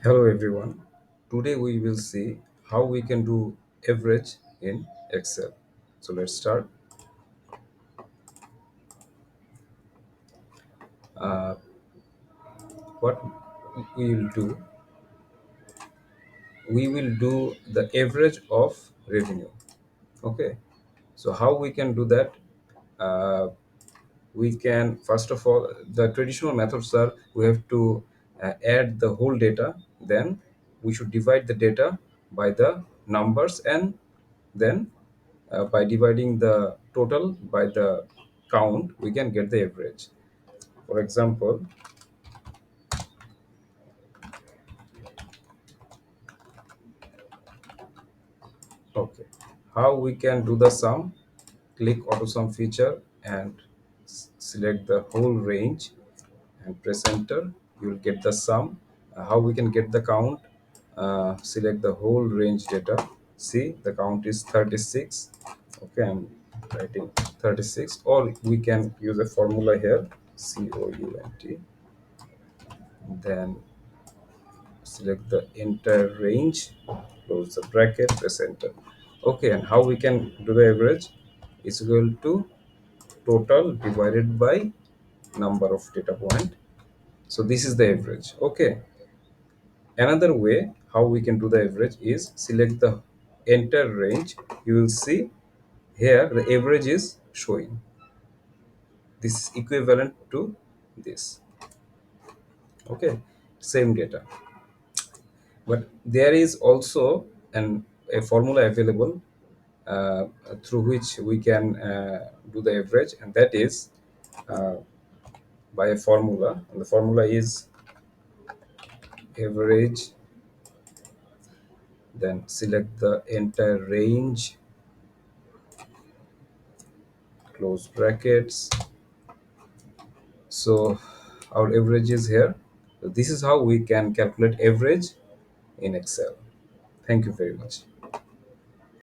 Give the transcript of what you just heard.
Hello everyone. Today we will see how we can do average in Excel. So let's start. Uh, what we will do, we will do the average of revenue. Okay. So how we can do that? Uh, we can first of all the traditional methods are we have to add the whole data, then we should divide the data by the numbers, and then by dividing the total by the count we can get the average. For example, okay, how we can do the sum: click auto sum feature and select the whole range and press enter. You will get the sum. How we can get the count: select the whole range data. See, the count is 36. Okay, I'm writing 36, or we can use a formula here: count, then select the entire range, close the bracket, press enter. Okay, and how we can do the average is equal to total divided by number of data point. So this is the average. Okay, another way how we can do the average is select the entire range. You will see here the average is showing. This is equivalent to this. Okay, same data, but there is also a formula available uh, through which we can do the average, and that is uh, by a formula, and the formula is average, then select the entire range, close brackets. So our average is here. So this is how we can calculate average in Excel. Thank you very much.